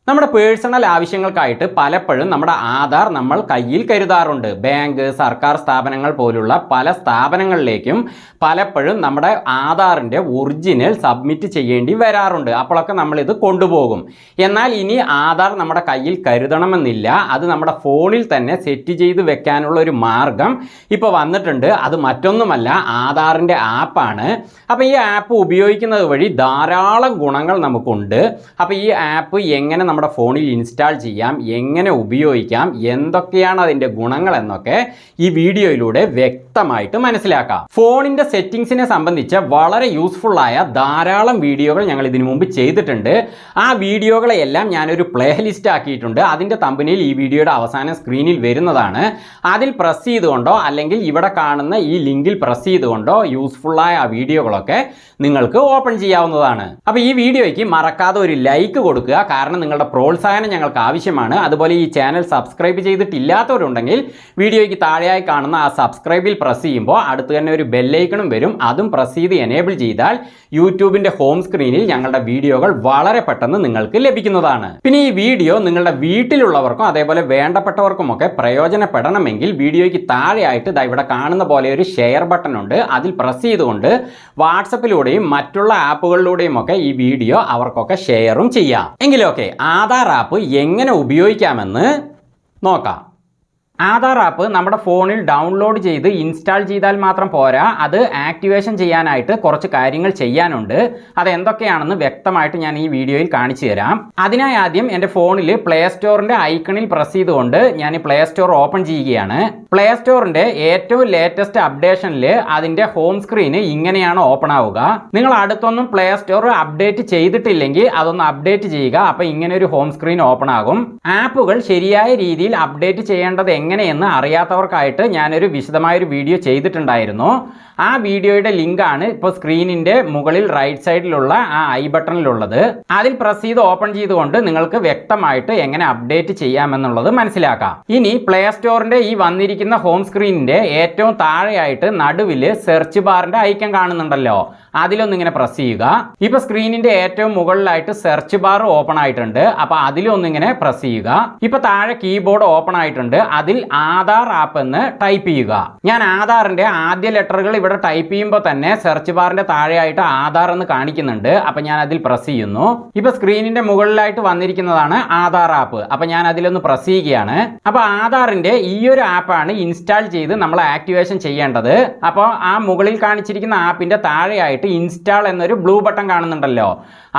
നമ്മുടെ പേഴ്സണൽ ആവശ്യങ്ങൾക്കായിട്ട് പലപ്പോഴും നമ്മുടെ ആധാർ നമ്മൾ കയ്യിൽ കരുതാറുണ്ട്. ബാങ്ക്, സർക്കാർ സ്ഥാപനങ്ങൾ പോലുള്ള പല സ്ഥാപനങ്ങളിലേക്കും പലപ്പോഴും നമ്മുടെ ആധാറിൻ്റെ ഒറിജിനൽ സബ്മിറ്റ് ചെയ്യേണ്ടി വരാറുണ്ട്. അപ്പോഴൊക്കെ നമ്മളിത് കൊണ്ടുപോകും. എന്നാൽ ഇനി ആധാർ നമ്മുടെ കയ്യിൽ കരുതണമെന്നില്ല. അത് നമ്മുടെ ഫോണിൽ തന്നെ സെറ്റ് ചെയ്ത് വെക്കാനുള്ള ഒരു മാർഗം ഇപ്പോൾ വന്നിട്ടുണ്ട്. അത് മറ്റൊന്നുമല്ല, ആധാറിൻ്റെ ആപ്പാണ്. അപ്പോൾ ഈ ആപ്പ് ഉപയോഗിക്കുന്നത് വഴി ധാരാളം ഗുണങ്ങൾ നമുക്കുണ്ട്. അപ്പോൾ ഈ ആപ്പ് എങ്ങനെ നമ്മുടെ ഫോണിൽ ഇൻസ്റ്റാൾ ചെയ്യാം, എങ്ങനെ ഉപയോഗിക്കാം, എന്തൊക്കെയാണ് അതിൻ്റെ ഗുണങ്ങൾ എന്നൊക്കെ ഈ വീഡിയോയിലൂടെ വ്യക്തമായിട്ട് മനസ്സിലാക്കാം. ഫോണിൻ്റെ സെറ്റിങ്സിനെ സംബന്ധിച്ച് വളരെ യൂസ്ഫുൾ ആയ ധാരാളം വീഡിയോകൾ ഞങ്ങൾ ഇതിനു മുമ്പ് ചെയ്തിട്ടുണ്ട്. ആ വീഡിയോകളെയെല്ലാം ഞാനൊരു പ്ലേലിസ്റ്റ് ആക്കിയിട്ടുണ്ട്. അതിൻ്റെ തമ്പനിയിൽ ഈ വീഡിയോയുടെ അവസാനം സ്ക്രീനിൽ വരുന്നതാണ്. അതിൽ പ്രസ് ചെയ്തുകൊണ്ടോ അല്ലെങ്കിൽ ഇവിടെ കാണുന്ന ഈ ലിങ്കിൽ പ്രസ് ചെയ്തുകൊണ്ടോ യൂസ്ഫുള്ളായ ആ വീഡിയോകളൊക്കെ നിങ്ങൾക്ക് ഓപ്പൺ ചെയ്യാവുന്നതാണ്. അപ്പോൾ ഈ വീഡിയോയ്ക്ക് മറക്കാതെ ഒരു ലൈക്ക് കൊടുക്കുക. കാരണം നിങ്ങളുടെ പ്രോത്സാഹനം ഞങ്ങൾക്ക് ആവശ്യമാണ്. അതുപോലെ ഈ ചാനൽ സബ്സ്ക്രൈബ് ചെയ്തിട്ടില്ലാത്തവരുണ്ടെങ്കിൽ വീഡിയോയ്ക്ക് താഴെയായി കാണുന്ന ആ സബ്സ്ക്രൈബിൽ പ്രസ് ചെയ്യുമ്പോൾ അടുത്ത് തന്നെ ഒരു ബെല്ലൈക്കണും വരും. അതും പ്രസ് ചെയ്ത് എനേബിൾ ചെയ്താൽ യൂട്യൂബിൻ്റെ ഹോം സ്ക്രീനിൽ ഞങ്ങളുടെ വീഡിയോകൾ വളരെ പെട്ടെന്ന് നിങ്ങൾക്ക് ലഭിക്കുന്നതാണ്. പിന്നെ ഈ വീഡിയോ നിങ്ങളുടെ വീട്ടിലുള്ളവർക്കും അതേപോലെ വേണ്ടപ്പെട്ടവർക്കുമൊക്കെ പ്രയോജനപ്പെടണമെങ്കിൽ വീഡിയോയ്ക്ക് താഴെയായിട്ട് ഇവിടെ കാണുന്ന പോലെ ഒരു ഷെയർ ബട്ടൺ ഉണ്ട്. അതിൽ പ്രസ് ചെയ്തുകൊണ്ട് വാട്സപ്പിലൂടെയും മറ്റുള്ള ആപ്പുകളിലൂടെയും ഒക്കെ ഈ വീഡിയോ അവർക്കൊക്കെ ഷെയറും ചെയ്യാം. എങ്കിലൊക്കെ ആധാർ ആപ്പ് എങ്ങനെ ഉപയോഗിക്കാമെന്ന് നോക്കാം. ആധാർ ആപ്പ് നമ്മുടെ ഫോണിൽ ഡൗൺലോഡ് ചെയ്ത് ഇൻസ്റ്റാൾ ചെയ്താൽ മാത്രം പോരാ, അത് ആക്ടിവേഷൻ ചെയ്യാനായിട്ട് കുറച്ച് കാര്യങ്ങൾ ചെയ്യാനുണ്ട്. അതെന്തൊക്കെയാണെന്ന് വ്യക്തമായിട്ട് ഞാൻ ഈ വീഡിയോയിൽ കാണിച്ചു തരാം. അതിനായി ആദ്യം എൻ്റെ ഫോണിൽ പ്ലേ സ്റ്റോറിൻ്റെ ഐക്കണിൽ പ്രസ് ചെയ്തുകൊണ്ട് ഞാൻ പ്ലേ സ്റ്റോർ ഓപ്പൺ ചെയ്യുകയാണ്. പ്ലേ സ്റ്റോറിൻ്റെ ഏറ്റവും ലേറ്റസ്റ്റ് അപ്ഡേഷനിൽ അതിൻ്റെ ഹോം സ്ക്രീന് ഇങ്ങനെയാണ് ഓപ്പൺ ആവുക. നിങ്ങൾ അടുത്തൊന്നും പ്ലേ സ്റ്റോർ അപ്ഡേറ്റ് ചെയ്തിട്ടില്ലെങ്കിൽ അതൊന്ന് അപ്ഡേറ്റ് ചെയ്യുക. അപ്പോൾ ഇങ്ങനെ ഒരു ഹോം സ്ക്രീൻ ഓപ്പൺ ആകും. ആപ്പുകൾ ശരിയായ രീതിയിൽ അപ്ഡേറ്റ് ചെയ്യേണ്ടത് എങ്ങനെയെന്ന് അറിയാത്തവർക്കായിട്ട് ഞാനൊരു വിശദമായൊരു വീഡിയോ ചെയ്തിട്ടുണ്ടായിരുന്നു. ആ വീഡിയോയുടെ ലിങ്കാണ് ഇപ്പോൾ സ്ക്രീനിൻ്റെ മുകളിൽ റൈറ്റ് സൈഡിലുള്ള ആ ഐ ബട്ടണിലുള്ളത്. അതിൽ പ്രസ് ചെയ്ത് ഓപ്പൺ ചെയ്തുകൊണ്ട് നിങ്ങൾക്ക് വ്യക്തമായിട്ട് എങ്ങനെ അപ്ഡേറ്റ് ചെയ്യാമെന്നുള്ളത് മനസ്സിലാക്കാം. ഇനി പ്ലേ സ്റ്റോറിൻ്റെ ഈ വന്നിരിക്കുന്ന ഹോം സ്ക്രീനിൻ്റെ ഏറ്റവും താഴെയായിട്ട് നടുവിൽ സെർച്ച് ബാറിൻ്റെ ഐക്കൺ കാണുന്നുണ്ടല്ലോ, അതിലൊന്നിങ്ങനെ പ്രസ് ചെയ്യുക. ഇപ്പോൾ സ്ക്രീനിൻ്റെ ഏറ്റവും മുകളിലായിട്ട് സെർച്ച് ബാർ ഓപ്പൺ ആയിട്ടുണ്ട്. അപ്പോൾ അതിലൊന്നിങ്ങനെ പ്രസ് ചെയ്യുക. ഇപ്പോൾ താഴെ കീബോർഡ് ഓപ്പൺ ആയിട്ടുണ്ട്. അതിൽ ആധാർ ആപ്പ് എന്ന് ടൈപ്പ് ചെയ്യുക. ഞാൻ ആധാറിൻ്റെ ആദ്യ ലെറ്ററുകൾ ഇവിടെ ടൈപ്പ് ചെയ്യുമ്പോൾ തന്നെ സെർച്ച് ബാറിന്റെ താഴെയായിട്ട് ആധാർ എന്ന് കാണിക്കുന്നുണ്ട്. അപ്പൊ ഞാൻ അതിൽ പ്രസ് ചെയ്യുന്നു. ഇപ്പൊ സ്ക്രീനിന്റെ മുകളിലായിട്ട് വന്നിരിക്കുന്നതാണ് ആധാർ ആപ്പ്. അപ്പൊ ഞാൻ അതിലൊന്ന് പ്രസ് ചെയ്യുകയാണ്. അപ്പൊ ആധാറിന്റെ ഈ ഒരു ആപ്പാണ് ഇൻസ്റ്റാൾ ചെയ്ത് നമ്മൾ ആക്ടിവേഷൻ ചെയ്യേണ്ടത്. അപ്പോൾ ആ മുകളിൽ കാണിച്ചിരിക്കുന്ന ആപ്പിന്റെ താഴെയായിട്ട് ഇൻസ്റ്റാൾ എന്നൊരു ബ്ലൂ ബട്ടൺ കാണുന്നുണ്ടല്ലോ,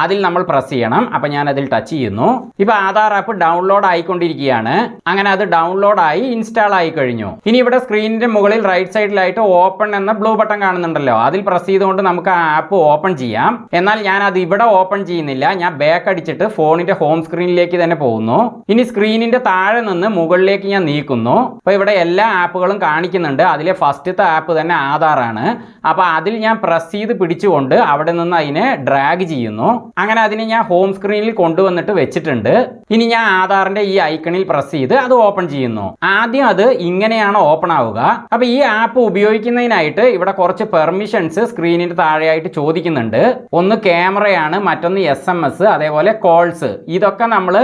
അതിൽ നമ്മൾ പ്രസ് ചെയ്യണം. അപ്പൊ ഞാൻ അതിൽ ടച്ച് ചെയ്യുന്നു. ഇപ്പൊ ആധാർ ആപ്പ് ഡൗൺലോഡ് ആയിക്കൊണ്ടിരിക്കുകയാണ്. അങ്ങനെ അത് ഡൗൺലോഡ് ആയി ഇൻസ്റ്റാൾ ആയി കഴിഞ്ഞു. ഇനി ഇവിടെ സ്ക്രീനിന്റെ മുകളിൽ റൈറ്റ് സൈഡിലായിട്ട് ഓപ്പൺ എന്ന ബ്ലൂ ബട്ടൺ കാണുന്നുണ്ടല്ലോ, അതിൽ പ്രസ് ചെയ്തുകൊണ്ട് നമുക്ക് ആ ആപ്പ് ഓപ്പൺ ചെയ്യാം. എന്നാൽ ഞാൻ അത് ഇവിടെ ഓപ്പൺ ചെയ്യുന്നില്ല. ഞാൻ ബാക്ക് അടിച്ചിട്ട് ഫോണിന്റെ ഹോം സ്ക്രീനിലേക്ക് തന്നെ പോകുന്നു. ഇനി സ്ക്രീനിന്റെ താഴെ നിന്ന് മുകളിലേക്ക് ഞാൻ നീക്കുന്നു. അപ്പൊ ഇവിടെ എല്ലാ ആപ്പുകളും കാണിക്കുന്നുണ്ട്. അതിലെ ഫസ്റ്റത്തെ ആപ്പ് തന്നെ ആധാറാണ്. അപ്പൊ അതിൽ ഞാൻ പ്രസ് ചെയ്ത് പിടിച്ചുകൊണ്ട് അവിടെ നിന്ന് അതിനെ ഡ്രാഗ് ചെയ്യുന്നു. അങ്ങനെ അതിനെ ഞാൻ ഹോം സ്ക്രീനിൽ കൊണ്ടുവന്നിട്ട് വെച്ചിട്ടുണ്ട്. ഇനി ഞാൻ ആധാറിന്റെ ഈ ഐക്കണിൽ പ്രസ് ചെയ്ത് അത് ഓപ്പൺ ചെയ്യുന്നു. ആദ്യം അത് ഇങ്ങനെയാണ് ഓപ്പൺ ആവുക. അപ്പൊ ഈ ആപ്പ് ഉപയോഗിക്കുന്നതിനായിട്ട് ഇവിടെ കുറച്ച് പെർമിഷൻസ് സ്ക്രീനിന്റെ താഴെയായിട്ട് ചോദിക്കുന്നുണ്ട്. ഒന്ന് ക്യാമറയാണ്, മറ്റൊന്ന് SMS, അതേപോലെ കോൾസ്. ഇതൊക്കെ നമ്മൾ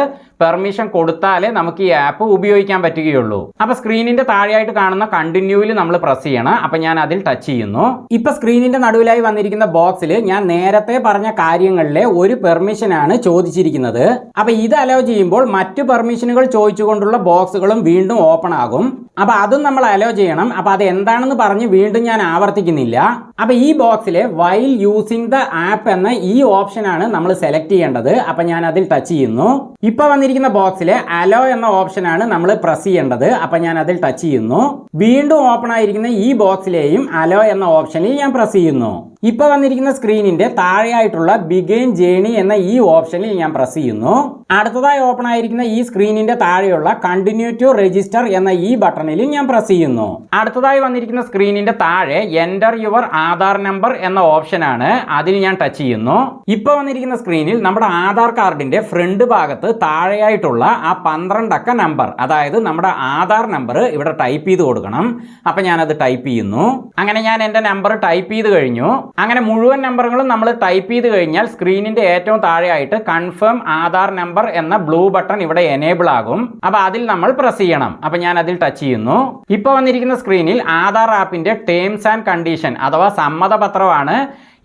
പെർമിഷൻ കൊടുത്താലേ നമുക്ക് ഈ ആപ്പ് ഉപയോഗിക്കാൻ പറ്റുകയുള്ളൂ. അപ്പൊ സ്ക്രീനിന്റെ താഴെയായിട്ട് കാണുന്ന കണ്ടിന്യൂവിൽ നമ്മൾ പ്രസ് ചെയ്യണം. അപ്പൊ ഞാൻ അതിൽ ടച്ച് ചെയ്യുന്നു. ഇപ്പൊ സ്ക്രീനിന്റെ നടുവിലായി വന്നിരിക്കുന്ന ബോക്സിൽ ഞാൻ നേരത്തെ പറഞ്ഞ കാര്യങ്ങളിലെ ഒരു പെർമിഷനാണ് ചോദിച്ചിരിക്കുന്നത്. അപ്പൊ ഇത് അലോ ചെയ്യുമ്പോൾ മറ്റു പെർമിഷനുകൾ ചോദിച്ചുകൊണ്ടുള്ള ബോക്സുകളും വീണ്ടും ഓപ്പൺ ആകും. അപ്പൊ അതും നമ്മൾ അലോ ചെയ്യണം. അപ്പൊ അത് എന്താണെന്ന് പറഞ്ഞ് വീണ്ടും ഞാൻ ആവർത്തിക്കുന്നില്ല. അപ്പൊ ഈ ബോക്സിലെ വൈൽ യൂസിങ് ദ ആപ്പ് എന്ന ഈ ഓപ്ഷനാണ് നമ്മൾ സെലക്ട് ചെയ്യേണ്ടത്. അപ്പൊ ഞാൻ അതിൽ ടച്ച് ചെയ്യുന്നു. ഇപ്പൊ വന്നിരിക്കുന്ന ബോക്സിലെ അലോ എന്ന ഓപ്ഷനാണ് നമ്മൾ പ്രസ് ചെയ്യേണ്ടത്. അപ്പൊ ഞാൻ അതിൽ ടച്ച് ചെയ്യുന്നു. വീണ്ടും ഓപ്പൺ ആയിരിക്കുന്ന ഈ ബോക്സിലെയും അലോ എന്ന ഓപ്ഷനിൽ ഞാൻ പ്രസ് ചെയ്യുന്നു. ഇപ്പൊ വന്നിരിക്കുന്ന സ്ക്രീനിന്റെ താഴെയായിട്ടുള്ള ബിഗിൻ ജേണി എന്ന ഈ ഓപ്ഷനിൽ ഞാൻ പ്രസ് ചെയ്യുന്നു. അടുത്തതായി ഓപ്പൺ ആയിരിക്കുന്ന ഈ സ്ക്രീനിന്റെ താഴെയുള്ള കണ്ടിന്യൂ ടു രജിസ്റ്റർ എന്ന ഈ ബട്ടണിൽ ഞാൻ പ്രസ് ചെയ്യുന്നു. അടുത്തതായി വന്നിരിക്കുന്ന സ്ക്രീനിന്റെ താഴെ എൻ്റർ യുവർ ആധാർ നമ്പർ എന്ന ഓപ്ഷനാണ്. അതിൽ ഞാൻ ടച്ച് ചെയ്യുന്നു. ഇപ്പൊ വന്നിരിക്കുന്ന സ്ക്രീനിൽ നമ്മുടെ ആധാർ കാർഡിന്റെ ഫ്രണ്ട് ഭാഗത്ത് താഴെയായിട്ടുള്ള ആ 12 അക്ക നമ്പർ, അതായത് നമ്മുടെ ആധാർ നമ്പർ ഇവിടെ ടൈപ്പ് ചെയ്ത് കൊടുക്കണം. അപ്പം ഞാനത് ടൈപ്പ് ചെയ്യുന്നു. അങ്ങനെ ഞാൻ എൻ്റെ നമ്പർ ടൈപ്പ് ചെയ്ത് കഴിഞ്ഞു. അങ്ങനെ മുഴുവൻ നമ്പറുകളും നമ്മൾ ടൈപ്പ് ചെയ്ത് കഴിഞ്ഞാൽ സ്ക്രീനിൻ്റെ ഏറ്റവും താഴെയായിട്ട് കൺഫേം ആധാർ നമ്പർ എന്ന ബ്ലൂ ബട്ടൺ ഇവിടെ എനേബിൾ ആകും. അപ്പോൾ അതിൽ നമ്മൾ പ്രസ് ചെയ്യണം. അപ്പം ഞാൻ അതിൽ ടച്ച് ചെയ്യുന്നു. ഇപ്പോൾ വന്നിരിക്കുന്ന സ്ക്രീനിൽ ആധാർ ആപ്പിൻ്റെ ടേംസ് ആൻഡ് കണ്ടീഷൻ അഥവാ സമ്മതപത്രമാണ്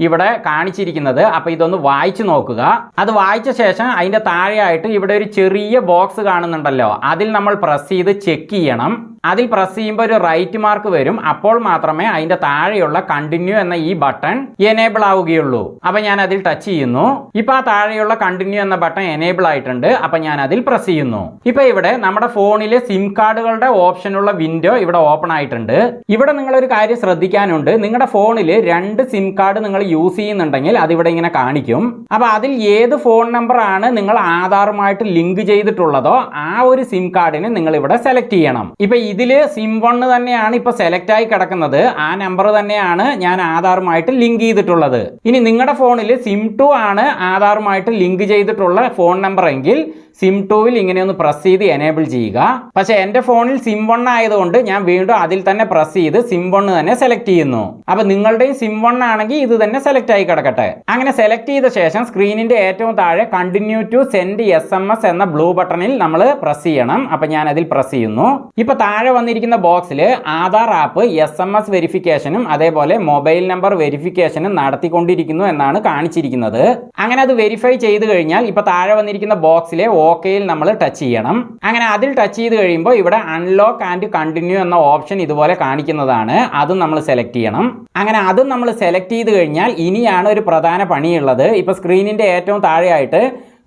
ഇവിടെ കാണിച്ചിരിക്കുന്നത്. അപ്പോൾ ഇതൊന്ന് വായിച്ചു നോക്കുക. അത് വായിച്ച ശേഷം അതിൻ്റെ താഴെയായിട്ട് ഇവിടെ ഒരു ചെറിയ ബോക്സ് കാണുന്നുണ്ടല്ലോ, അതിൽ നമ്മൾ പ്രസ് ചെയ്ത് ചെക്ക് ചെയ്യണം. അതിൽ പ്രസ് ചെയ്യുമ്പോൾ ഒരു റൈറ്റ് മാർക്ക് വരും. അപ്പോൾ മാത്രമേ അതിൻ്റെ താഴെയുള്ള കണ്ടിന്യൂ എന്ന ഈ ബട്ടൺ എനേബിൾ ആവുകയുള്ളൂ. അപ്പം ഞാൻ അതിൽ ടച്ച് ചെയ്യുന്നു. ഇപ്പോൾ ആ താഴെയുള്ള കണ്ടിന്യൂ എന്ന ബട്ടൺ എനേബിൾ ആയിട്ടുണ്ട്. അപ്പം ഞാൻ അതിൽ പ്രസ് ചെയ്യുന്നു. ഇപ്പോൾ ഇവിടെ നമ്മുടെ ഫോണിലെ സിം കാർഡുകളുടെ ഓപ്ഷനുള്ള വിൻഡോ ഇവിടെ ഓപ്പൺ ആയിട്ടുണ്ട്. ഇവിടെ നിങ്ങളൊരു കാര്യം ശ്രദ്ധിക്കാനുണ്ട്. നിങ്ങളുടെ ഫോണിൽ 2 സിം കാർഡ് നിങ്ങൾ യൂസ് ചെയ്യുന്നുണ്ടെങ്കിൽ അതിവിടെ ഇങ്ങനെ കാണിക്കും. അപ്പോൾ അതിൽ ഏത് ഫോൺ നമ്പർ ആണ് നിങ്ങൾ ആധാറുമായിട്ട് ലിങ്ക് ചെയ്തിട്ടുള്ളതോ ആ ഒരു സിം കാർഡിന് നിങ്ങൾ ഇവിടെ സെലക്ട് ചെയ്യണം. ഇപ്പൊ ഇതില് സിം 1 തന്നെയാണ് ഇപ്പൊ സെലക്ട് ആയി കിടക്കുന്നത്. ആ നമ്പർ തന്നെയാണ് ഞാൻ ആധാറുമായിട്ട് ലിങ്ക് ചെയ്തിട്ടുള്ളത്. ഇനി നിങ്ങളുടെ ഫോണിൽ സിം 2 ആണ് ആധാറുമായിട്ട് ലിങ്ക് ചെയ്തിട്ടുള്ള ഫോൺ നമ്പർ എങ്കിൽ സിം 2വിൽ ഇങ്ങനെ ഒന്ന് പ്രസ് ചെയ്ത് എനേബിൾ ചെയ്യുക. പക്ഷേ എൻ്റെ ഫോണിൽ സിം 1 ആയതുകൊണ്ട് ഞാൻ വീണ്ടും അതിൽ തന്നെ പ്രസ് ചെയ്ത് സിം 1 തന്നെ സെലക്ട് ചെയ്യുന്നു. അപ്പൊ നിങ്ങളുടെയും സിം 1 ആണെങ്കിൽ ഇത് തന്നെ സെലക്ട് ആയി കിടക്കട്ടെ. അങ്ങനെ സെലക്ട് ചെയ്ത ശേഷം സ്ക്രീനിന്റെ ഏറ്റവും താഴെ കണ്ടിന്യൂ ടു സെൻഡ് SMS എന്ന ബ്ലൂ ബട്ടണിൽ നമ്മൾ പ്രസ് ചെയ്യണം. അപ്പൊ ഞാൻ അതിൽ പ്രസ് ചെയ്യുന്നു. ഇപ്പൊ താഴെ വന്നിരിക്കുന്ന ബോക്സിൽ ആധാർ ആപ്പ് SMS വെരിഫിക്കേഷനും അതേപോലെ മൊബൈൽ നമ്പർ വെരിഫിക്കേഷനും നടത്തിക്കൊണ്ടിരിക്കുന്നു എന്നാണ് കാണിച്ചിരിക്കുന്നത്. അങ്ങനെ അത് വെരിഫൈ ചെയ്ത് കഴിഞ്ഞാൽ ഇപ്പൊ താഴെ വന്നിരിക്കുന്ന ബോക്സിലെ ഓക്കെയിൽ നമ്മൾ ടച്ച് ചെയ്യണം. അങ്ങനെ അതിൽ ടച്ച് ചെയ്ത് കഴിയുമ്പോൾ ഇവിടെ അൺലോക്ക് ആൻഡ് കണ്ടിന്യൂ എന്ന ഓപ്ഷൻ ഇതുപോലെ കാണിക്കുന്നതാണ്. അതും നമ്മൾ സെലക്ട് ചെയ്യണം. അങ്ങനെ അതും നമ്മൾ സെലക്ട് ചെയ്ത് കഴിഞ്ഞാൽ ഇനിയാണ് ഒരു പ്രധാന പണിയുള്ളത്. ഇപ്പോൾ സ്ക്രീനിൻ്റെ ഏറ്റവും താഴെയായിട്ട്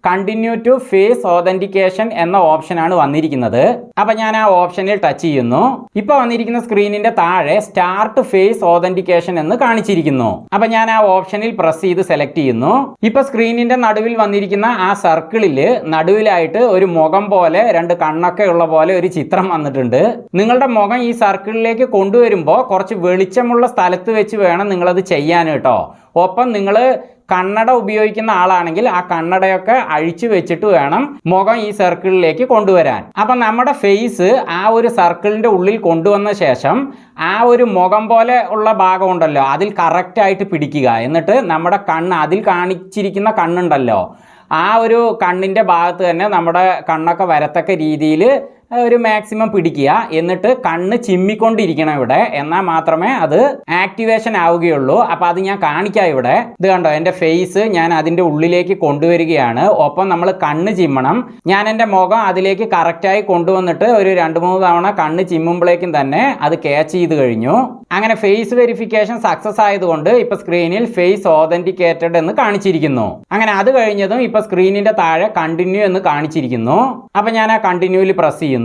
കണ്ടിന്യൂ ടു ഫേസ് ഓതന്റിക്കേഷൻ എന്ന ഓപ്ഷനാണ് വന്നിരിക്കുന്നത്. അപ്പം ഞാൻ ആ ഓപ്ഷനിൽ ടച്ച് ചെയ്യുന്നു. ഇപ്പോൾ വന്നിരിക്കുന്ന സ്ക്രീനിൻ്റെ താഴെ സ്റ്റാർട്ട് ഫേസ് ഓതന്റിക്കേഷൻ എന്ന് കാണിച്ചിരിക്കുന്നു. അപ്പം ഞാൻ ആ ഓപ്ഷനിൽ പ്രസ് ചെയ്ത് സെലക്ട് ചെയ്യുന്നു. ഇപ്പോൾ സ്ക്രീനിൻ്റെ നടുവിൽ വന്നിരിക്കുന്ന ആ സർക്കിളിൽ നടുവിലായിട്ട് ഒരു മുഖം പോലെ 2 കണ്ണൊക്കെ ഉള്ള പോലെ ഒരു ചിത്രം വന്നിട്ടുണ്ട്. നിങ്ങളുടെ മുഖം ഈ സർക്കിളിലേക്ക് കൊണ്ടുവരുമ്പോൾ കുറച്ച് വെളിച്ചമുള്ള സ്ഥലത്ത് വെച്ച് വേണം നിങ്ങളത് ചെയ്യാൻ കേട്ടോ. ഒപ്പം നിങ്ങൾ കണ്ണട ഉപയോഗിക്കുന്ന ആളാണെങ്കിൽ ആ കണ്ണടയൊക്കെ അഴിച്ചു വെച്ചിട്ട് വേണം മുഖം ഈ സർക്കിളിലേക്ക് കൊണ്ടുവരാൻ. അപ്പം നമ്മുടെ ഫേസ് ആ ഒരു സർക്കിളിൻ്റെ ഉള്ളിൽ കൊണ്ടുവന്ന ശേഷം ആ ഒരു മുഖം പോലെ ഉള്ള ഭാഗം ഉണ്ടല്ലോ അതിൽ കറക്റ്റായിട്ട് പിടിക്കുക. എന്നിട്ട് നമ്മുടെ കണ്ണ് അതിൽ കാണിച്ചിരിക്കുന്ന കണ്ണുണ്ടല്ലോ ആ ഒരു കണ്ണിൻ്റെ ഭാഗത്ത് തന്നെ നമ്മുടെ കണ്ണൊക്കെ വരത്തക്ക രീതിയിൽ ഒരു മാക്സിമം പിടിക്കുക. എന്നിട്ട് കണ്ണ് ചിമ്മിക്കൊണ്ടിരിക്കണം ഇവിടെ. എന്നാൽ മാത്രമേ അത് ആക്ടിവേഷൻ ആവുകയുള്ളൂ. അപ്പോൾ അത് ഞാൻ കാണിക്കാം. ഇവിടെ ഇത് കണ്ടോ, എൻ്റെ ഫേസ് ഞാൻ അതിൻ്റെ ഉള്ളിലേക്ക് കൊണ്ടുവരികയാണ്. ഒപ്പം നമ്മൾ കണ്ണ് ചിമ്മണം. ഞാൻ എൻ്റെ മുഖം അതിലേക്ക് കറക്റ്റായി കൊണ്ടുവന്നിട്ട് ഒരു 2-3 തവണ കണ്ണ് ചിമ്മുമ്പോഴേക്കും തന്നെ അത് ക്യാച്ച് ചെയ്ത് കഴിഞ്ഞു. അങ്ങനെ ഫേസ് വെരിഫിക്കേഷൻ സക്സസ് ആയതുകൊണ്ട് ഇപ്പോൾ സ്ക്രീനിൽ ഫേസ് ഓതന്റിക്കേറ്റഡ് എന്ന് കാണിച്ചിരിക്കുന്നു. അങ്ങനെ അത് കഴിഞ്ഞതും ഇപ്പോൾ സ്ക്രീനിൻ്റെ താഴെ കണ്ടിന്യൂ എന്ന് കാണിച്ചിരിക്കുന്നു. അപ്പം ഞാൻ ആ കണ്ടിന്യൂവിൽ പ്രസ് ചെയ്യുന്നു.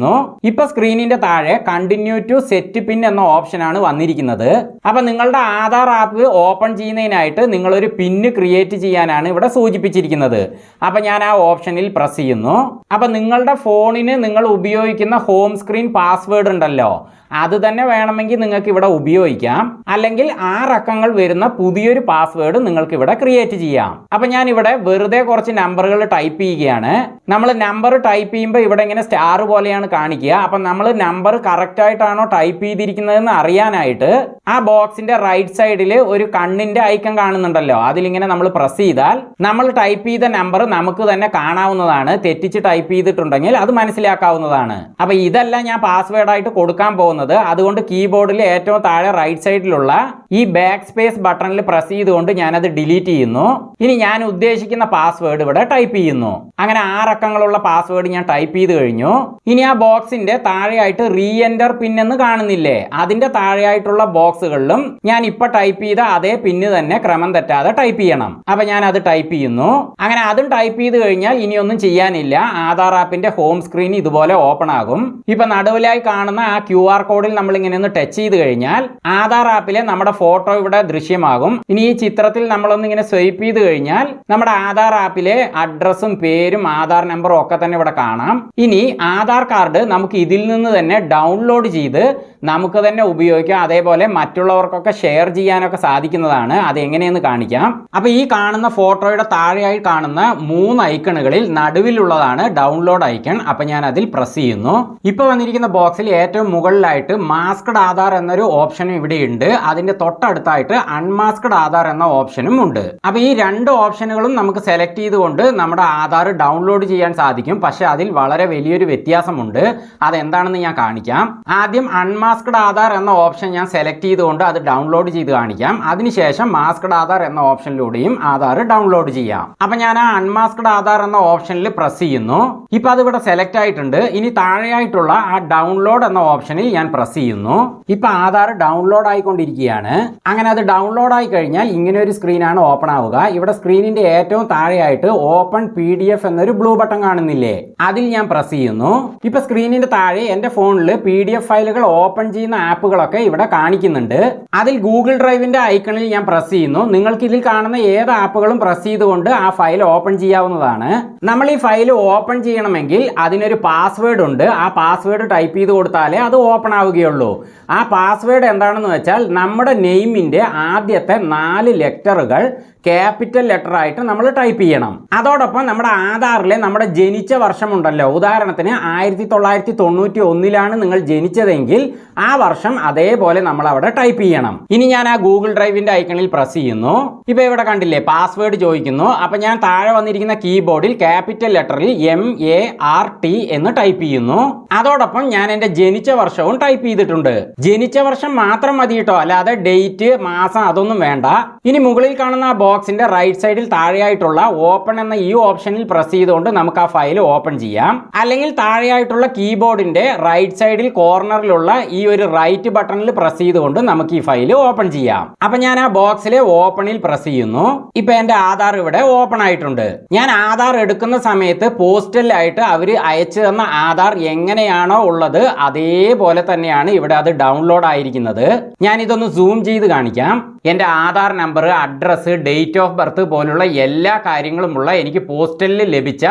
ഇപ്പൊ സ്ക്രീനിന്റെ താഴെ കണ്ടിന്യൂ ടു സെറ്റ് പിൻ എന്ന ഓപ്ഷനാണ് വന്നിരിക്കുന്നത്. അപ്പൊ നിങ്ങളുടെ ആധാർ ആപ്പ് ഓപ്പൺ ചെയ്യുന്നതിനായിട്ട് നിങ്ങളൊരു പിന്ന് ക്രിയേറ്റ് ചെയ്യാനാണ് ഇവിടെ സൂചിപ്പിച്ചിരിക്കുന്നത്. അപ്പൊ ഞാൻ ആ ഓപ്ഷനിൽ പ്രസ് ചെയ്യുന്നു. അപ്പൊ നിങ്ങളുടെ ഫോണിന് നിങ്ങൾ ഉപയോഗിക്കുന്ന ഹോം സ്ക്രീൻ പാസ്വേഡ് ഉണ്ടല്ലോ അത് തന്നെ വേണമെങ്കിൽ നിങ്ങൾക്ക് ഇവിടെ ഉപയോഗിക്കാം. അല്ലെങ്കിൽ 6 അക്കങ്ങൾ വരുന്ന പുതിയൊരു പാസ്വേഡ് നിങ്ങൾക്ക് ഇവിടെ ക്രിയേറ്റ് ചെയ്യാം. അപ്പം ഞാൻ ഇവിടെ വെറുതെ കുറച്ച് നമ്പറുകൾ ടൈപ്പ് ചെയ്യുകയാണ്. നമ്മൾ നമ്പർ ടൈപ്പ് ചെയ്യുമ്പോൾ ഇവിടെ ഇങ്ങനെ സ്റ്റാർ പോലെയാണ് കാണിക്കുക. അപ്പം നമ്മൾ നമ്പർ കറക്റ്റ് ആയിട്ടാണോ ടൈപ്പ് ചെയ്തിരിക്കുന്നതെന്ന് അറിയാനായിട്ട് ആ ബോക്സിന്റെ റൈറ്റ് സൈഡിൽ ഒരു കണ്ണിന്റെ ഐക്കൺ കാണുന്നുണ്ടല്ലോ അതിലിങ്ങനെ നമ്മൾ പ്രസ് ചെയ്താൽ നമ്മൾ ടൈപ്പ് ചെയ്ത നമ്പർ നമുക്ക് തന്നെ കാണാവുന്നതാണ്. തെറ്റിച്ച് ടൈപ്പ് ചെയ്തിട്ടുണ്ടെങ്കിൽ അത് മനസ്സിലാക്കാവുന്നതാണ്. അപ്പം ഇതല്ല ഞാൻ പാസ്വേഡായിട്ട് കൊടുക്കാൻ പോകുന്നത്. അതുകൊണ്ട് കീബോർഡിൽ ഏറ്റവും താഴെ റൈറ്റ് സൈഡിലുള്ള ഈ ബാക്ക് സ്പേസ് ബട്ടണിൽ പ്രസ് ചെയ്തുകൊണ്ട് ഞാനത് ഡിലീറ്റ് ചെയ്യുന്നു. ഇനി ഞാൻ ഉദ്ദേശിക്കുന്ന പാസ്വേഡ് ഇവിടെ ടൈപ്പ് ചെയ്യുന്നു. അങ്ങനെ 6 അക്കങ്ങളുള്ള പാസ്വേഡ് ഞാൻ ടൈപ്പ് ചെയ്ത് കഴിഞ്ഞു. ഇനി ആ ബോക്സിന്റെ താഴെയായിട്ട് റീ എൻറ്റർ പിൻ എന്ന് കാണുന്നില്ലേ, അതിന്റെ താഴെയായിട്ടുള്ള ബോക്സുകളിലും ഞാൻ ഇപ്പൊ ടൈപ്പ് ചെയ്ത അതേ പിന്ന് തന്നെ ക്രമം തെറ്റാതെ ടൈപ്പ് ചെയ്യണം. അപ്പൊ ഞാൻ അത് ടൈപ്പ് ചെയ്യുന്നു. അങ്ങനെ അതും ടൈപ്പ് ചെയ്ത് കഴിഞ്ഞാൽ ഇനിയൊന്നും ചെയ്യാനില്ല. ആധാർ ആപ്പിന്റെ ഹോം സ്ക്രീൻ ഇതുപോലെ ഓപ്പൺ ആകും. ഇപ്പൊ നടുവിലായി കാണുന്ന ആ QR കോഡിൽ നമ്മൾ ഇങ്ങനെ ഒന്ന് ടച്ച് ചെയ്ത് കഴിഞ്ഞാൽ ആധാർ ആപ്പിലെ നമ്മുടെ ഫോട്ടോ ഇവിടെ ദൃശ്യമാകും. ഇനി ഈ ചിത്രത്തിൽ നമ്മളൊന്ന് ഇങ്ങനെ സ്വൈപ്പ് ചെയ്ത് കഴിഞ്ഞാൽ നമ്മുടെ ആധാർ ആപ്പിലെ അഡ്രസ്സും പേരും ആധാർ നമ്പറും ഒക്കെ തന്നെ ഇവിടെ കാണാം. ഇനി ആധാർ കാർഡ് നമുക്ക് ഇതിൽ നിന്ന് തന്നെ ഡൗൺലോഡ് ചെയ്ത് നമുക്ക് തന്നെ ഉപയോഗിക്കാം. അതേപോലെ മറ്റുള്ളവർക്കൊക്കെ ഷെയർ ചെയ്യാനൊക്കെ സാധിക്കുന്നതാണ്. അത് എങ്ങനെയെന്ന് കാണിക്കാം. അപ്പോൾ ഈ കാണുന്ന ഫോട്ടോയുടെ താഴെയായി കാണുന്ന 3 ഐക്കണുകളിൽ നടുവിലുള്ളതാണ് ഡൗൺലോഡ് ഐക്കൺ. അപ്പോൾ ഞാൻ അതിൽ പ്രസ് ചെയ്യുന്നു. ഇപ്പോൾ വന്നിരിക്കുന്ന ബോക്സിൽ ഏറ്റവും മുകളിലായിട്ട് മാസ്ക്ഡ് ആധാർ എന്നൊരു ഓപ്ഷനും ഇവിടെ ഉണ്ട്. അതിന്റെ തൊട്ടടുത്തായിട്ട് അൺമാസ്ക്ഡ് ആധാർ എന്ന ഓപ്ഷനും ഉണ്ട്. അപ്പോൾ ഈ 2 ഓപ്ഷനുകളും നമുക്ക് സെലക്ട് ചെയ്തുകൊണ്ട് നമ്മുടെ ആധാർ ഡൗൺലോഡ് ചെയ്യാൻ സാധിക്കും. പക്ഷേ അതിൽ വളരെ വലിയൊരു വ്യത്യാസമുണ്ട്. അതെന്താണെന്ന് ഞാൻ കാണിക്കാം. ആദ്യം അൺമാസ്ക്ഡ് ആധാർ എന്ന ഓപ്ഷൻ ഞാൻ സെലക്ട് ചെയ്തുകൊണ്ട് അത് ഡൗൺലോഡ് ചെയ്ത് കാണിക്കാം. അതിനുശേഷം മാസ്ക്ഡ് ആധാർ എന്ന ഓപ്ഷനിലൂടെയും ആധാർ ഡൗൺലോഡ് ചെയ്യാം. അപ്പൊ ഞാൻ ആ അൺമാസ്ക്ഡ് ആധാർ എന്ന ഓപ്ഷനിൽ പ്രസ് ചെയ്യുന്നു. ഇപ്പൊ അത് ഇവിടെ സെലക്ട് ആയിട്ടുണ്ട്. ഇനി താഴെയായിട്ടുള്ള ആ ഡൗൺലോഡ് എന്ന ഓപ്ഷനിൽ ഞാൻ പ്രസ് ചെയ്യുന്നു. ഇപ്പൊ ആധാർ ഡൗൺലോഡ് ആയിക്കൊണ്ടിരിക്കുകയാണ്. അങ്ങനെ അത് ഡൗൺലോഡ് ആയി കഴിഞ്ഞാൽ ഇങ്ങനെ ഒരു സ്ക്രീനാണ് ഓപ്പൺ ആവുക. ഇവിടെ സ്ക്രീനിന്റെ ഏറ്റവും താഴെയായിട്ട് ഓപ്പൺ PDF എന്നൊരു ബ്ലൂ ബട്ടൺ കാണുന്നില്ലേ, അതിൽ ഞാൻ പ്രസ് ചെയ്യുന്നു. ഇപ്പൊ സ്ക്രീനിന്റെ താഴെ എന്റെ ഫോണിൽ PDF ഫയലുകൾ ഓപ്പൺ ചെയ്യുന്ന ആപ്പുകളൊക്കെ ഇവിടെ കാണിക്കുന്നുണ്ട്. അതിൽ ഗൂഗിൾ ഡ്രൈവിന്റെ ഐക്കണിൽ ഞാൻ പ്രസ് ചെയ്യുന്നു. നിങ്ങൾക്ക് ഇതിൽ കാണുന്ന ഏത് ആപ്പുകളും പ്രസ് ചെയ്തുകൊണ്ട് ആ ഫയൽ ഓപ്പൺ ചെയ്യാവുന്നതാണ്. നമ്മൾ ഈ ഫയൽ ഓപ്പൺ ചെയ്യണമെങ്കിൽ അതിനൊരു പാസ്വേഡ് ഉണ്ട്. ആ പാസ്വേഡ് ടൈപ്പ് ചെയ്ത് കൊടുത്താലേ അത് ഓപ്പൺ ആവുകയുള്ളൂ. ആ പാസ്വേഡ് എന്താണെന്ന് വെച്ചാൽ നമ്മുടെ നെയിമിന്റെ ആദ്യത്തെ 4 ലെറ്ററുകൾ ക്യാപിറ്റൽ ലെറ്റർ ആയിട്ട് നമ്മൾ ടൈപ്പ് ചെയ്യണം. അതോടൊപ്പം നമ്മുടെ ആധാറിലെ നമ്മുടെ ജനിച്ച വർഷമുണ്ടല്ലോ, ഉദാഹരണത്തിന് 1991 നിങ്ങൾ ജനിച്ചതെങ്കിൽ ആ വർഷം അതേപോലെ നമ്മൾ അവിടെ ടൈപ്പ് ചെയ്യണം. ഇനി ഞാൻ ആ ഗൂഗിൾ ഡ്രൈവിന്റെ ഐക്കണിൽ പ്രസ് ചെയ്യുന്നു. ഇപ്പൊ ഇവിടെ കണ്ടില്ലേ പാസ്വേഡ് ചോദിക്കുന്നു. അപ്പൊ ഞാൻ താഴെ വന്നിരിക്കുന്ന കീബോർഡിൽ ക്യാപിറ്റൽ ലെറ്ററിൽ MART എന്ന് ടൈപ്പ് ചെയ്യുന്നു. അതോടൊപ്പം ഞാൻ എന്റെ ജനിച്ച വർഷവും ടൈപ്പ് ചെയ്തിട്ടുണ്ട്. ജനിച്ച വർഷം മാത്രം മതി കേട്ടോ, അല്ലാതെ ഡേറ്റ് മാസം അതൊന്നും വേണ്ട. ഇനി മുകളിൽ കാണുന്ന ആ ബോക്സിന്റെ റൈറ്റ് സൈഡിൽ താഴെയായിട്ടുള്ള ഓപ്പൺ എന്ന ഈ ഓപ്ഷനിൽ പ്രസ് ചെയ്തുകൊണ്ട് നമുക്ക് ആ ഫയൽ ഓപ്പൺ ചെയ്യാം. അല്ലെങ്കിൽ താഴെയായിട്ടുള്ള കീബോർഡിന്റെ റൈറ്റ് സൈഡിൽ കോർണറിലുള്ള ഈ ഒരു റൈറ്റ് ബട്ടണിൽ പ്രസ് ചെയ്തുകൊണ്ട് നമുക്ക് ഈ ഫയൽ ഓപ്പൺ ചെയ്യാം. അപ്പൊ ഞാൻ ആ ബോക്സിലെ ഓപ്പണിൽ പ്രസ് ചെയ്യുന്നു. ഇപ്പൊ എന്റെ ആധാർ ഇവിടെ ഓപ്പൺ ആയിട്ടുണ്ട്. ഞാൻ ആധാർ എടുക്കുന്ന സമയത്ത് പോസ്റ്റലായിട്ട് അവര് അയച്ചു തന്ന ആധാർ എങ്ങനെയാണോ ഉള്ളത് അതേപോലെ തന്നെയാണ് ഇവിടെ അത് ഡൗൺലോഡ് ആയിരിക്കുന്നത്. ഞാൻ ഇതൊന്ന് സൂം ചെയ്ത് കാണിക്കാം. എന്റെ Aadhaar number, address, date of birth പോലുള്ള എല്ലാ കാര്യങ്ങളുമുള്ള എനിക്ക് പോസ്റ്റലിൽ ലഭിച്ച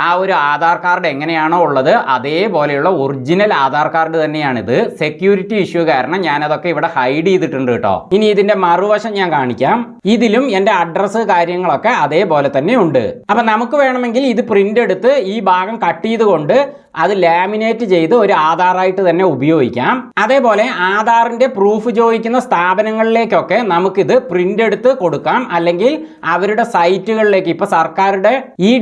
ആ ഒരു ആധാർ കാർഡ് എങ്ങനെയാണോ ഉള്ളത് അതേപോലെയുള്ള ഒറിജിനൽ ആധാർ കാർഡ് തന്നെയാണിത്. സെക്യൂരിറ്റി ഇഷ്യൂ കാരണം ഞാനതൊക്കെ ഇവിടെ ഹൈഡ് ചെയ്തിട്ടുണ്ട് കേട്ടോ. ഇനി ഇതിന്റെ മറുവശം ഞാൻ കാണിക്കാം. ഇതിലും എന്റെ അഡ്രസ്സ് കാര്യങ്ങളൊക്കെ അതേപോലെ തന്നെ ഉണ്ട്. അപ്പൊ നമുക്ക് വേണമെങ്കിൽ ഇത് പ്രിന്റ് എടുത്ത് ഈ ഭാഗം കട്ട് ചെയ്തുകൊണ്ട് അത് ലാമിനേറ്റ് ചെയ്ത് ഒരു ആധാറായിട്ട് തന്നെ ഉപയോഗിക്കാം. അതേപോലെ ആധാറിന്റെ പ്രൂഫ് ചോദിക്കുന്ന സ്ഥാപനങ്ങളിലേക്കൊക്കെ നമുക്കിത് പ്രിന്റ് എടുത്ത് കൊടുക്കാം. അല്ലെങ്കിൽ അവരുടെ സൈറ്റുകളിലേക്ക്, ഇപ്പൊ സർക്കാരുടെ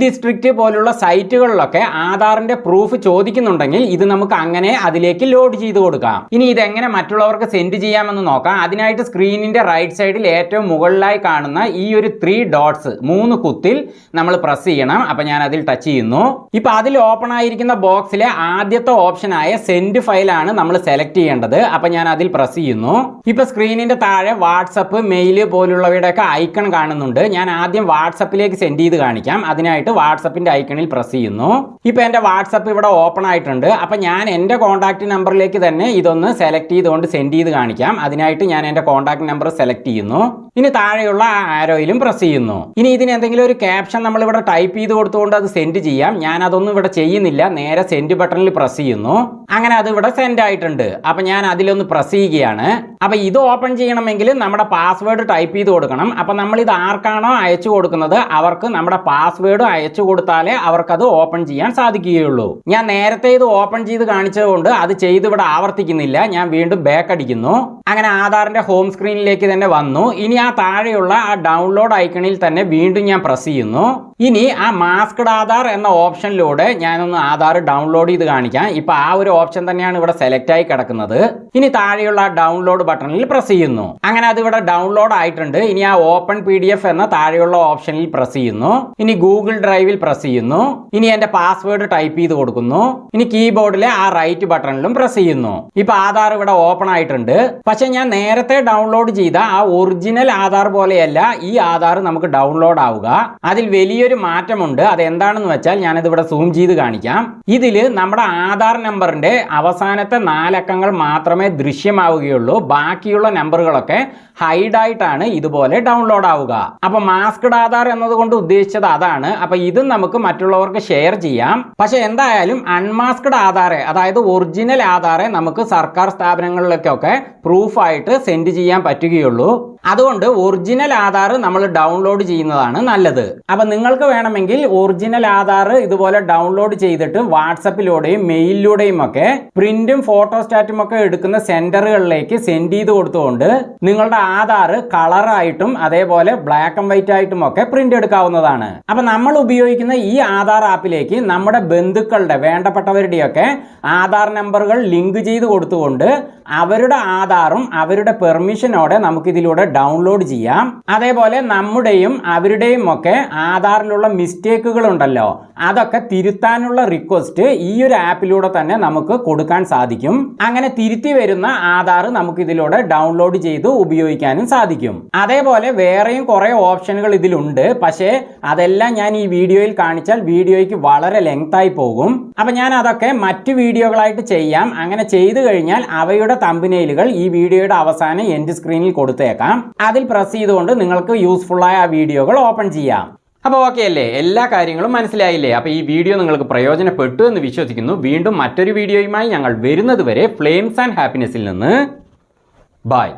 ഡിസ്ട്രിക്റ്റ് പോലുള്ള സൈറ്റുകളിലൊക്കെ ആധാറിന്റെ പ്രൂഫ് ചോദിക്കുന്നുണ്ടെങ്കിൽ ഇത് നമുക്ക് അങ്ങനെ അതിലേക്ക് ലോഡ് ചെയ്ത് കൊടുക്കാം. ഇനി ഇതെങ്ങനെ മറ്റുള്ളവർക്ക് സെൻഡ് ചെയ്യാമെന്ന് നോക്കാം. അതിനായിട്ട് സ്ക്രീനിന്റെ റൈറ്റ് സൈഡിൽ ഏറ്റവും മുകളിലായി കാണുന്ന ഈ ഒരു 3 ഡോട്ട്സ് 3 കുത്തിൽ നമ്മൾ പ്രസ് ചെയ്യണം. അപ്പൊ ഞാൻ അതിൽ ടച്ച് ചെയ്യുന്നു. ഇപ്പൊ അതിൽ ഓപ്പൺ ആയിരിക്കുന്ന ബോക്സിലെ ആദ്യത്തെ ഓപ്ഷനായ സെൻഡ് ഫയലാണ് നമ്മൾ സെലക്ട് ചെയ്യേണ്ടത്. അപ്പൊ ഞാൻ അതിൽ പ്രസ് ചെയ്യുന്നു. ഇപ്പൊ സ്ക്രീനിന്റെ താഴെ വാട്സപ്പ്, മെയിൽ പോലുള്ളവയുടെ ഒക്കെ ഐക്കൺ കാണുന്നുണ്ട്. ഞാൻ ആദ്യം വാട്സപ്പിലേക്ക് സെൻഡ് ചെയ്ത് കാണിക്കാം. അതിനായിട്ട് വാട്സപ്പിന്റെ ഐക്കണിൽ പ്രസ് ചെയ്യുന്നു. ഇപ്പൊ എന്റെ വാട്സപ്പ് ഇവിടെ ഓപ്പൺ ആയിട്ടുണ്ട്. അപ്പൊ ഞാൻ എന്റെ കോൺടാക്ട് നമ്പറിലേക്ക് തന്നെ ഇതൊന്ന് സെലക്ട് ചെയ്തുകൊണ്ട് സെൻഡ് ചെയ്ത് കാണിക്കാം. അതിനായിട്ട് ഞാൻ എന്റെ കോൺടാക്ട് നമ്പർ സെലക്ട് ചെയ്യുന്നു. ഇനി താഴെയുള്ള ആ ആരോയിലും പ്രസ് ചെയ്യുന്നു. ഇനി ഇതിന് എന്തെങ്കിലും ഒരു ക്യാപ്ഷൻ നമ്മൾ ഇവിടെ ടൈപ്പ് ചെയ്ത് കൊടുത്തുകൊണ്ട് അത് സെൻഡ് ചെയ്യാം. ഞാൻ അതൊന്നും ഇവിടെ ചെയ്യുന്നില്ല. നേരെ സെൻഡ് ബട്ടണിൽ പ്രസ് ചെയ്യുന്നു. അങ്ങനെ അത് ഇവിടെ സെൻഡ് ആയിട്ടുണ്ട്. അപ്പൊ ഞാൻ അതിലൊന്ന് പ്രസ് ചെയ്യുകയാണ്. അപ്പൊ ഇത് ഓപ്പൺ ചെയ്യണമെങ്കിൽ നമ്മുടെ പാസ്വേഡ് ടൈപ്പ് ചെയ്ത് കൊടുക്കണം. അപ്പൊ നമ്മൾ ഇത് ആർക്കാണോ അയച്ചു കൊടുക്കുന്നത് അവർക്ക് നമ്മുടെ പാസ്വേഡ് അയച്ചു കൊടുത്താലേ അവർക്കത് ഓപ്പൺ ചെയ്യാൻ സാധിക്കുകയുള്ളൂ. ഞാൻ നേരത്തെ ഇത് ഓപ്പൺ ചെയ്ത് കാണിച്ചതുകൊണ്ട് അത് ചെയ്ത് ഇവിടെ ആവർത്തിക്കുന്നില്ല. ഞാൻ വീണ്ടും ബാക്ക് അടിക്കുന്നു. അങ്ങനെ ആധാറിന്റെ ഹോം സ്ക്രീനിലേക്ക് തന്നെ വന്നു. ഇനി ആ താഴെയുള്ള ആ ഡൗൺലോഡ് ഐക്കണിൽ തന്നെ വീണ്ടും ഞാൻ പ്രസ് ചെയ്യുന്നു. ഇനി ആ മാസ്ക്ഡ് ആധാർ എന്ന ഓപ്ഷനിലൂടെ ഞാനൊന്ന് ആധാർ ഡൗൺലോഡ് ചെയ്ത് കാണിക്കാം. ഇപ്പൊ ആ ഒരു ഓപ്ഷൻ തന്നെയാണ് ഇവിടെ സെലക്ട് ആയി കിടക്കുന്നത്. ഇനി താഴെയുള്ള ഡൗൺലോഡ് ബട്ടണിൽ പ്രസ് ചെയ്യുന്നു. അങ്ങനെ അത് ഇവിടെ ഡൗൺലോഡ് ആയിട്ടുണ്ട്. ഇനി ആ ഓപ്പൺ PDF എന്ന താഴെയുള്ള ഓപ്ഷനിൽ പ്രസ് ചെയ്യുന്നു. ഇനി ഗൂഗിൾ ഡ്രൈവിൽ പ്രസ് ചെയ്യുന്നു. ഇനി എന്റെ പാസ്വേഡ് ടൈപ്പ് ചെയ്ത് കൊടുക്കുന്നു. ഇനി കീബോർഡിലെ ആ റൈറ്റ് ബട്ടണിലും പ്രസ് ചെയ്യുന്നു. ഇപ്പൊ ആധാർ ഇവിടെ ഓപ്പൺ ആയിട്ടുണ്ട്. പക്ഷെ ഞാൻ നേരത്തെ ഡൗൺലോഡ് ചെയ്ത ആ ഒറിജിനൽ ആധാർ പോലെയല്ല ഈ ആധാർ നമുക്ക് ഡൗൺലോഡ് ആവുക. അതിൽ വലിയൊരു മാറ്റമുണ്ട്. അത് എന്താണെന്ന് വെച്ചാൽ ഞാനിത് ഇവിടെ സൂം ചെയ്ത് കാണിക്കാം. ഇതില് നമ്മുടെ ആധാർ നമ്പറിന്റെ ആധാറിൻ്റെ അവസാനത്തെ 4 അക്കങ്ങൾ മാത്രമേ ദൃശ്യമാവുകയുള്ളൂ. ബാക്കിയുള്ള നമ്പറുകളൊക്കെ ഹൈഡായിട്ടാണ് ഇതുപോലെ ഡൗൺലോഡ് ആവുക. അപ്പോൾ മാസ്ക്ഡ് ആധാർ എന്നതുകൊണ്ട് ഉദ്ദേശിച്ചത് അതാണ്. അപ്പോൾ ഇതും നമുക്ക് മറ്റുള്ളവർക്ക് ഷെയർ ചെയ്യാം. പക്ഷേ എന്തായാലും അൺമാസ്ക്ഡ് ആധാറെ, അതായത് ഒറിജിനൽ ആധാറെ നമുക്ക് സർക്കാർ സ്ഥാപനങ്ങളിലേക്കൊക്കെ പ്രൂഫായിട്ട് സെൻഡ് ചെയ്യാൻ പറ്റുകയുള്ളൂ. അതുകൊണ്ട് ഒറിജിനൽ ആധാർ നമ്മൾ ഡൗൺലോഡ് ചെയ്യുന്നതാണ് നല്ലത്. അപ്പം നിങ്ങൾക്ക് വേണമെങ്കിൽ ഒറിജിനൽ ആധാർ ഇതുപോലെ ഡൗൺലോഡ് ചെയ്തിട്ട് വാട്സപ്പിലൂടെയും മെയിലിലൂടെയും ഒക്കെ പ്രിന്റും ഫോട്ടോസ്റ്റാറ്റും ഒക്കെ എടുക്കുന്ന സെന്ററുകളിലേക്ക് സെൻഡ് ചെയ്ത് കൊടുത്തുകൊണ്ട് നിങ്ങളുടെ ആധാർ കളറായിട്ടും അതേപോലെ ബ്ലാക്ക് ആൻഡ് വൈറ്റ് ആയിട്ടും ഒക്കെ പ്രിന്റ് എടുക്കാവുന്നതാണ്. അപ്പം നമ്മൾ ഉപയോഗിക്കുന്ന ഈ ആധാർ ആപ്പിലേക്ക് നമ്മുടെ ബന്ധുക്കളുടെ വേണ്ടപ്പെട്ടവരുടെയൊക്കെ ആധാർ നമ്പറുകൾ ലിങ്ക് ചെയ്ത് കൊടുത്തുകൊണ്ട് അവരുടെ ആധാറും അവരുടെ പെർമിഷനോടെ നമുക്കിതിലൂടെ ഡൗൺലോഡ് ചെയ്യാം. അതേപോലെ നമ്മുടെയും അവരുടെയും ഒക്കെ ആധാറിലുള്ള മിസ്റ്റേക്കുകൾ ഉണ്ടല്ലോ, അതൊക്കെ തിരുത്താനുള്ള റിക്വസ്റ്റ് ഈ ഒരു ആപ്പിലൂടെ തന്നെ നമുക്ക് കൊടുക്കാൻ സാധിക്കും. അങ്ങനെ തിരുത്തി വരുന്ന ആധാർ നമുക്ക് ഇതിലൂടെ ഡൗൺലോഡ് ചെയ്ത് ഉപയോഗിക്കാനും സാധിക്കും. അതേപോലെ വേറെയും കുറെ ഓപ്ഷനുകൾ ഇതിലുണ്ട്. പക്ഷേ അതെല്ലാം ഞാൻ ഈ വീഡിയോയിൽ കാണിച്ചാൽ വീഡിയോയ്ക്ക് വളരെ ലെങ്ത് ആയി പോകും. അപ്പൊ ഞാൻ അതൊക്കെ മറ്റു വീഡിയോകളായിട്ട് ചെയ്യാം. അങ്ങനെ ചെയ്തു കഴിഞ്ഞാൽ അവയുടെ തമ്പനെയിലുകൾ ഈ വീഡിയോയുടെ അവസാനം എൻഡ് സ്ക്രീനിൽ കൊടുത്തേക്കാം. അതിൽ പ്രസ് ചെയ്തുകൊണ്ട് നിങ്ങൾക്ക് യൂസ്ഫുൾ ആയ ആ വീഡിയോകൾ ഓപ്പൺ ചെയ്യാം. അപ്പോൾ ഓക്കെ അല്ലേ? എല്ലാ കാര്യങ്ങളും മനസ്സിലായില്ലേ? അപ്പോൾ ഈ വീഡിയോ നിങ്ങൾക്ക് പ്രയോജനപ്പെട്ടു എന്ന് വിശ്വസിക്കുന്നു. വീണ്ടും മറ്റൊരു വീഡിയോയുമായി ഞങ്ങൾ വരുന്നത് വരെ ഫ്ലെയിംസ് ആൻഡ് ഹാപ്പിനെസ്സിൽ നിന്ന് ബൈ.